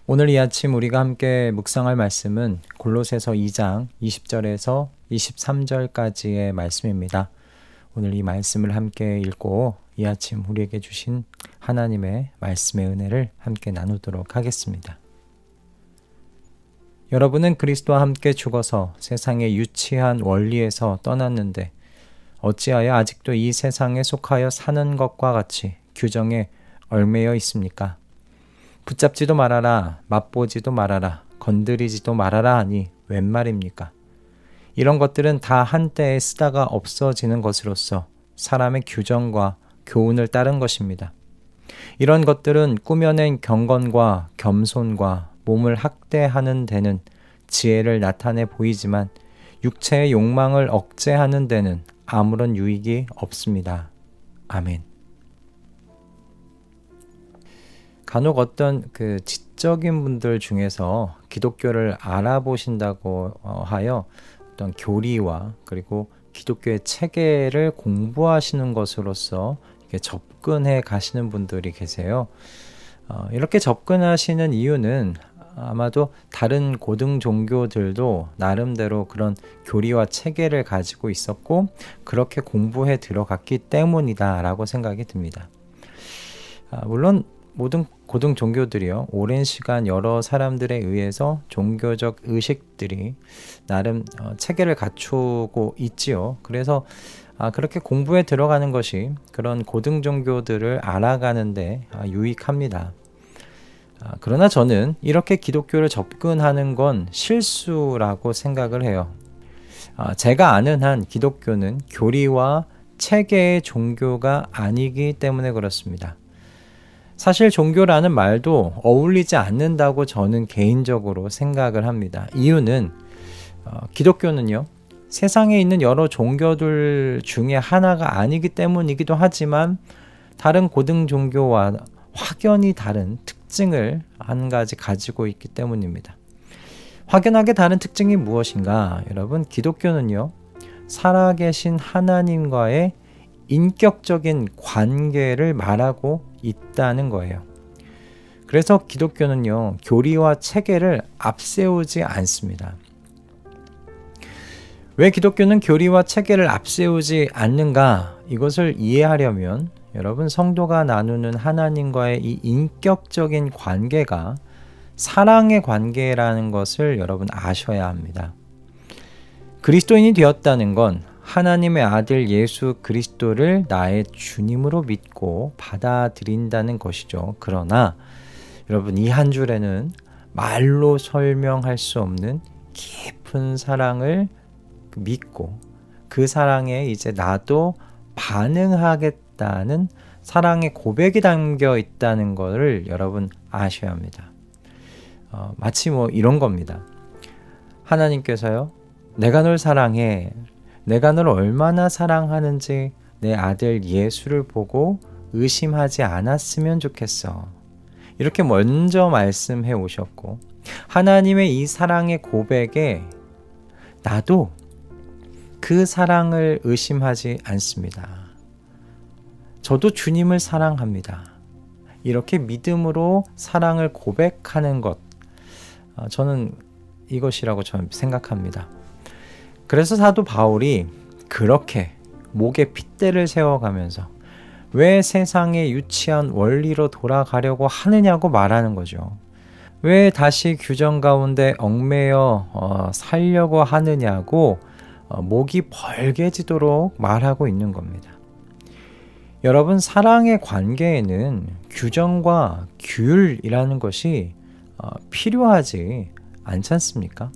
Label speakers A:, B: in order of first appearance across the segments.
A: 오늘 이 아침 우리가 함께 묵상할 말씀은 골로새서 2장 20절에서 23절까지의 말씀입니다. 오늘 이 말씀을 함께 읽고 이 아침 우리에게 주신 하나님의 말씀의 은혜를 함께 나누도록 하겠습니다. 여러분은 그리스도와 함께 죽어서 세상의 유치한 원리에서 떠났는데 어찌하여 아직도 이 세상에 속하여 사는 것과 같이 규정에 얽매여 있습니까? 붙잡지도 말아라, 맛보지도 말아라, 건드리지도 말아라 하니 웬 말입니까? 이런 것들은 다 한때에 쓰다가 없어지는 것으로서 사람의 규정과 교훈을 따른 것입니다. 이런 것들은 꾸며낸 경건과 겸손과 몸을 학대하는 데는 지혜를 나타내 보이지만 육체의 욕망을 억제하는 데는 아무런 유익이 없습니다. 아멘. 간혹 어떤 지적인 분들 중에서 기독교를 알아보신다고 하여 어떤 교리와 그리고 기독교의 체계를 공부하시는 것으로서 이렇게 접근해 가시는 분들이 계세요. 이렇게 접근하시는 이유는 아마도 다른 고등 종교들도 나름대로 그런 교리와 체계를 가지고 있었고 그렇게 공부해 들어갔기 때문이다라고 생각이 듭니다. 물론 모든 고등 종교들이요, 오랜 시간 여러 사람들에 의해서 종교적 의식들이 나름 체계를 갖추고 있지요. 그래서 그렇게 공부에 들어가는 것이 그런 고등 종교들을 알아가는데 유익합니다. 그러나 저는 이렇게 기독교를 접근하는 건 실수라고 생각을 해요. 제가 아는 한 기독교는 교리와 체계의 종교가 아니기 때문에 그렇습니다. 사실 종교라는 말도 어울리지 않는다고 저는 개인적으로 생각을 합니다. 이유는 기독교는요, 세상에 있는 여러 종교들 중에 하나가 아니기 때문이기도 하지만 다른 고등 종교와 확연히 다른 특징을 한 가지 가지고 있기 때문입니다. 확연하게 다른 특징이 무엇인가? 여러분, 기독교는요, 살아계신 하나님과의 인격적인 관계를 말하고 있다는 거예요. 그래서 기독교는요, 교리와 체계를 앞세우지 않습니다. 왜 기독교는 교리와 체계를 앞세우지 않는가? 이것을 이해하려면 여러분, 성도가 나누는 하나님과의 이 인격적인 관계가 사랑의 관계라는 것을 여러분 아셔야 합니다. 그리스도인이 되었다는 건 하나님의 아들 예수 그리스도를 나의 주님으로 믿고 받아들인다는 것이죠. 그러나 여러분, 이 한 줄에는 말로 설명할 수 없는 깊은 사랑을 믿고 그 사랑에 이제 나도 반응하겠다는 사랑의 고백이 담겨 있다는 것을 여러분 아셔야 합니다. 마치 이런 겁니다. 하나님께서요, 내가 널 사랑해, 내가 널 얼마나 사랑하는지 내 아들 예수를 보고 의심하지 않았으면 좋겠어. 이렇게 먼저 말씀해 오셨고, 하나님의 이 사랑의 고백에 나도 그 사랑을 의심하지 않습니다. 저도 주님을 사랑합니다. 이렇게 믿음으로 사랑을 고백하는 것, 저는 이것이라고 저는 생각합니다. 그래서 사도 바울이 그렇게 목에 핏대를 세워가면서 왜 세상의 유치한 원리로 돌아가려고 하느냐고 말하는 거죠. 왜 다시 규정 가운데 얽매여 살려고 하느냐고 목이 벌게지도록 말하고 있는 겁니다. 여러분, 사랑의 관계에는 규정과 규율이라는 것이 필요하지 않지 않습니까?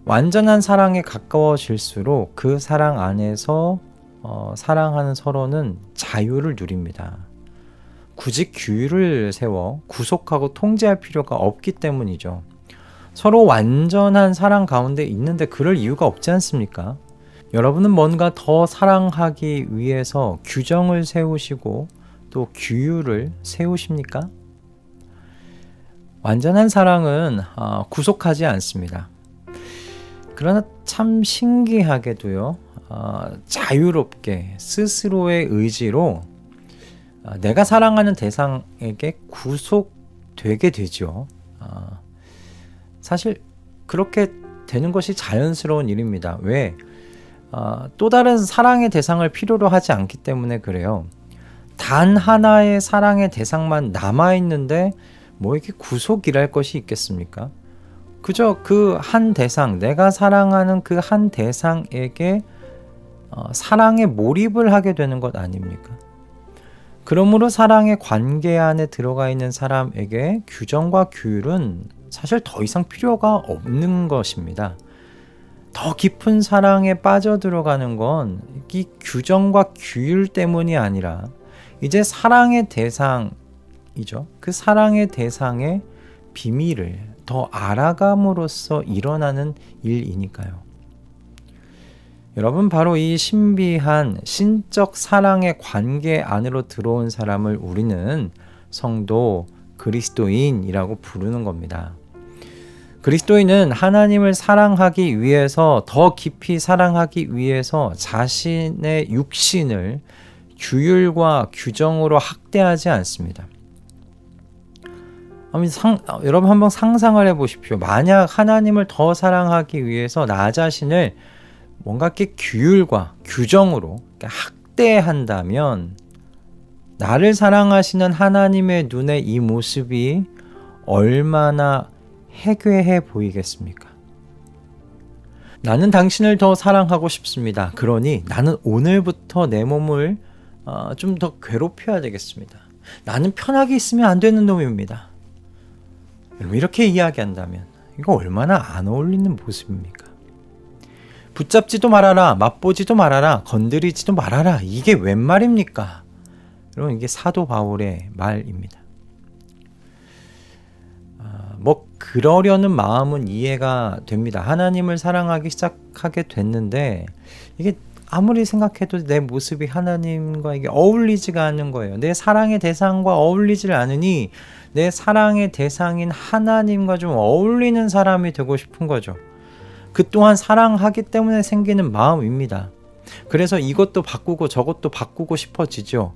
A: 완전한 사랑에 가까워질수록 그 사랑 안에서 사랑하는 서로는 자유를 누립니다. 굳이 규율을 세워 구속하고 통제할 필요가 없기 때문이죠. 서로 완전한 사랑 가운데 있는데 그럴 이유가 없지 않습니까? 여러분은 뭔가 더 사랑하기 위해서 규정을 세우시고 또 규율을 세우십니까? 완전한 사랑은 구속하지 않습니다. 그러나 참 신기하게도요, 자유롭게 스스로의 의지로 내가 사랑하는 대상에게 구속되게 되죠. 사실 그렇게 되는 것이 자연스러운 일입니다. 왜? 또 다른 사랑의 대상을 필요로 하지 않기 때문에 그래요. 단 하나의 사랑의 대상만 남아있는데 뭐 이렇게 구속이랄 것이 있겠습니까? 그저 그 한 대상, 내가 사랑하는 그 한 대상에게 사랑에 몰입을 하게 되는 것 아닙니까? 그러므로 사랑의 관계 안에 들어가 있는 사람에게 규정과 규율은 사실 더 이상 필요가 없는 것입니다. 더 깊은 사랑에 빠져들어가는 건 이 규정과 규율 때문이 아니라 이제 사랑의 대상이죠. 그 사랑의 대상의 비밀을 더 알아감으로써 일어나는 일이니까요. 여러분, 바로 이 신비한 신적 사랑의 관계 안으로 들어온 사람을 우리는 성도 그리스도인이라고 부르는 겁니다. 그리스도인은 하나님을 사랑하기 위해서, 더 깊이 사랑하기 위해서 자신의 육신을 규율과 규정으로 학대하지 않습니다. 여러분 한번 상상을 해보십시오. 만약 하나님을 더 사랑하기 위해서 나 자신을 뭔가 이렇게 규율과 규정으로 학대한다면 나를 사랑하시는 하나님의 눈에 이 모습이 얼마나 해괴해 보이겠습니까? 나는 당신을 더 사랑하고 싶습니다. 그러니 나는 오늘부터 내 몸을 좀 더 괴롭혀야 되겠습니다. 나는 편하게 있으면 안 되는 놈입니다. 이렇게 이야기한다면 이거 얼마나 안 어울리는 모습입니까? 붙잡지도 말아라, 맛보지도 말아라, 건드리지도 말아라. 이게 웬 말입니까? 여러분, 이게 사도 바울의 말입니다. 그러려는 마음은 이해가 됩니다. 하나님을 사랑하기 시작하게 됐는데 이게 아무리 생각해도 내 모습이 하나님과 이게 어울리지가 않는 거예요. 내 사랑의 대상과 어울리질 않으니 내 사랑의 대상인 하나님과 좀 어울리는 사람이 되고 싶은 거죠. 그 또한 사랑하기 때문에 생기는 마음입니다. 그래서 이것도 바꾸고 저것도 바꾸고 싶어지죠.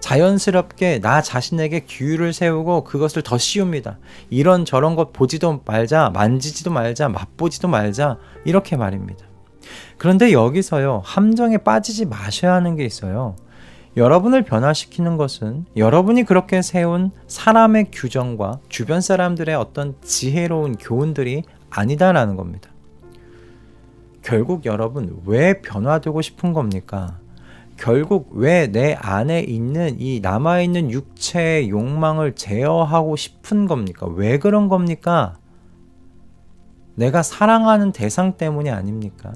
A: 자연스럽게 나 자신에게 규율을 세우고 그것을 더 씌웁니다. 이런 저런 것 보지도 말자, 만지지도 말자, 맛보지도 말자, 이렇게 말입니다. 그런데 여기서요, 함정에 빠지지 마셔야 하는 게 있어요. 여러분을 변화시키는 것은 여러분이 그렇게 세운 사람의 규정과 주변 사람들의 어떤 지혜로운 교훈들이 아니다라는 겁니다. 결국 여러분, 왜 변화되고 싶은 겁니까? 결국 왜 내 안에 있는 이 남아있는 육체의 욕망을 제어하고 싶은 겁니까? 왜 그런 겁니까? 내가 사랑하는 대상 때문이 아닙니까?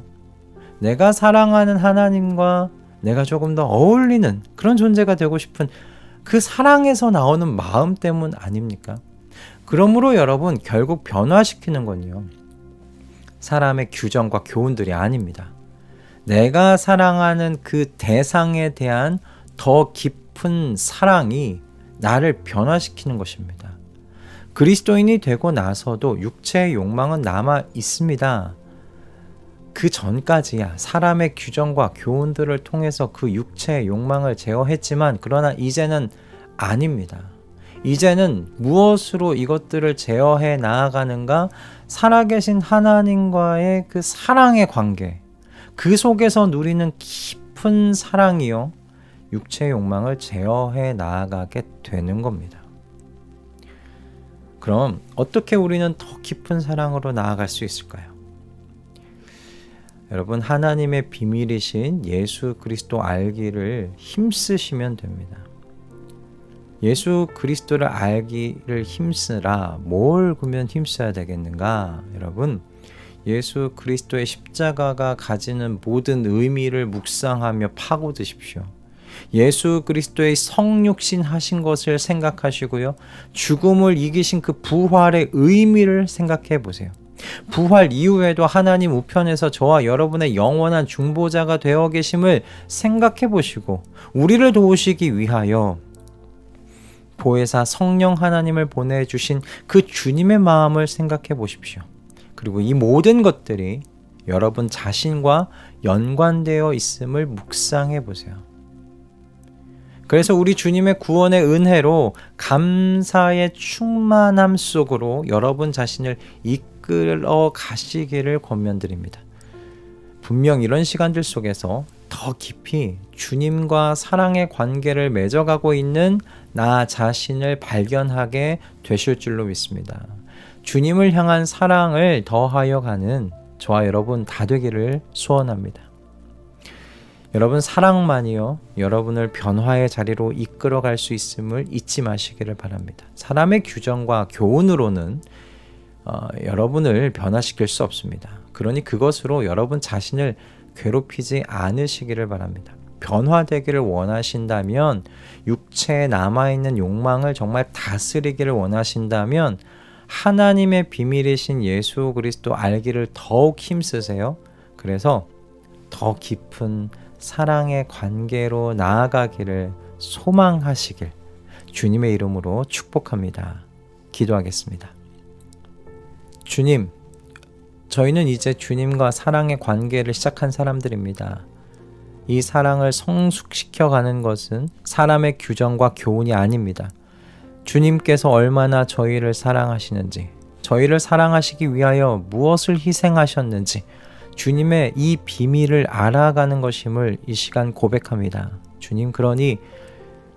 A: 내가 사랑하는 하나님과 내가 조금 더 어울리는 그런 존재가 되고 싶은 그 사랑에서 나오는 마음 때문 아닙니까? 그러므로 여러분, 결국 변화시키는 건요, 사람의 규정과 교훈들이 아닙니다. 내가 사랑하는 그 대상에 대한 더 깊은 사랑이 나를 변화시키는 것입니다. 그리스도인이 되고 나서도 육체의 욕망은 남아 있습니다. 그 전까지야 사람의 규정과 교훈들을 통해서 그 육체의 욕망을 제어했지만, 그러나 이제는 아닙니다. 이제는 무엇으로 이것들을 제어해 나아가는가? 살아계신 하나님과의 그 사랑의 관계, 그 속에서 누리는 깊은 사랑이요, 육체의 욕망을 제어해 나아가게 되는 겁니다. 그럼 어떻게 우리는 더 깊은 사랑으로 나아갈 수 있을까요? 여러분, 하나님의 비밀이신 예수 그리스도 알기를 힘쓰시면 됩니다. 예수 그리스도를 알기를 힘쓰라. 뭘 그러면 힘써야 되겠는가? 여러분, 예수 그리스도의 십자가가 가지는 모든 의미를 묵상하며 파고드십시오. 예수 그리스도의 성육신 하신 것을 생각하시고요, 죽음을 이기신 그 부활의 의미를 생각해 보세요. 부활 이후에도 하나님 우편에서 저와 여러분의 영원한 중보자가 되어 계심을 생각해 보시고, 우리를 도우시기 위하여 보혜사 성령 하나님을 보내주신 그 주님의 마음을 생각해 보십시오. 그리고 이 모든 것들이 여러분 자신과 연관되어 있음을 묵상해 보세요. 그래서 우리 주님의 구원의 은혜로 감사의 충만함 속으로 여러분 자신을 이끌어 가시기를 권면드립니다. 분명 이런 시간들 속에서 더 깊이 주님과 사랑의 관계를 맺어가고 있는 나 자신을 발견하게 되실 줄로 믿습니다. 주님을 향한 사랑을 더하여 가는 저와 여러분 다 되기를 소원합니다. 여러분, 사랑만이요 여러분을 변화의 자리로 이끌어갈 수 있음을 잊지 마시기를 바랍니다. 사람의 규정과 교훈으로는 여러분을 변화시킬 수 없습니다. 그러니 그것으로 여러분 자신을 괴롭히지 않으시기를 바랍니다. 변화되기를 원하신다면, 육체에 남아있는 욕망을 정말 다스리기를 원하신다면 하나님의 비밀이신 예수 그리스도 알기를 더욱 힘쓰세요. 그래서 더 깊은 사랑의 관계로 나아가기를 소망하시길 주님의 이름으로 축복합니다. 기도하겠습니다. 주님, 저희는 이제 주님과 사랑의 관계를 시작한 사람들입니다. 이 사랑을 성숙시켜가는 것은 사람의 규정과 교훈이 아닙니다. 주님께서 얼마나 저희를 사랑하시는지, 저희를 사랑하시기 위하여 무엇을 희생하셨는지 주님의 이 비밀을 알아가는 것임을 이 시간 고백합니다. 주님, 그러니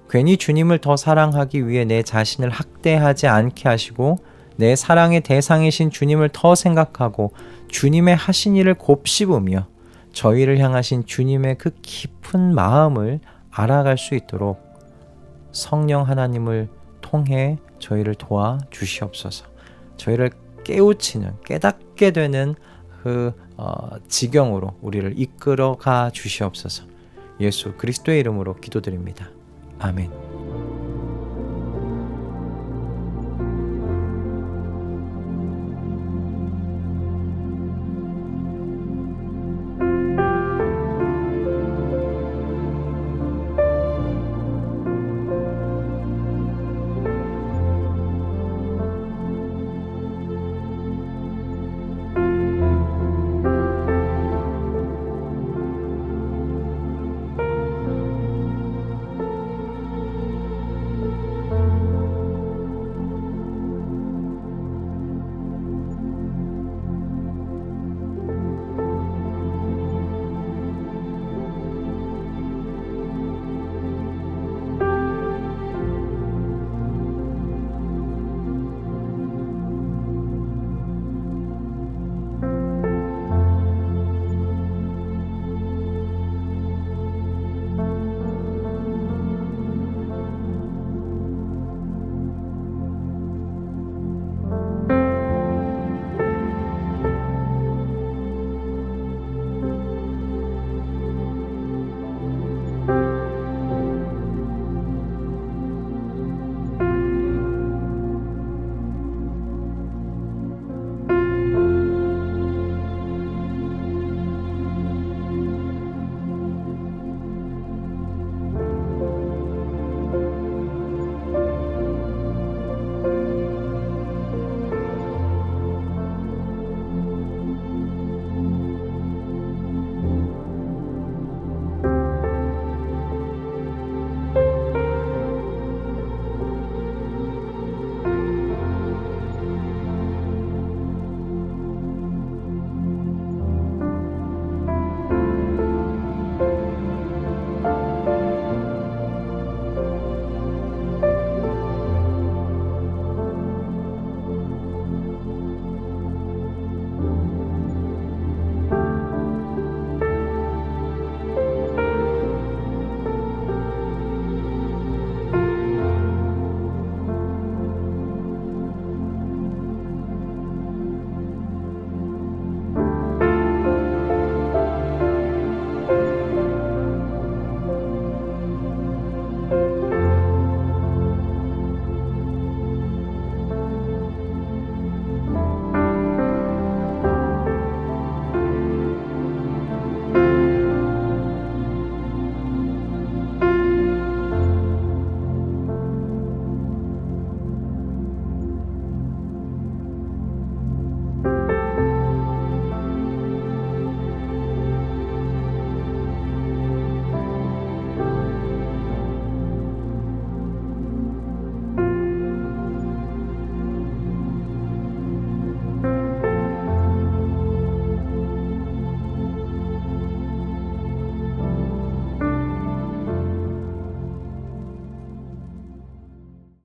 A: 괜히 주님을 더 사랑하기 위해 내 자신을 학대하지 않게 하시고 내 사랑의 대상이신 주님을 더 생각하고 주님의 하신 일을 곱씹으며 저희를 향하신 주님의 그 깊은 마음을 알아갈 수 있도록 성령 하나님을 통해 저희를 도와 주시옵소서. 저희를 깨우치는, 깨닫게 되는 그 지경으로 우리를 이끌어가 주시옵소서. 예수 그리스도의 이름으로 기도드립니다. 아멘.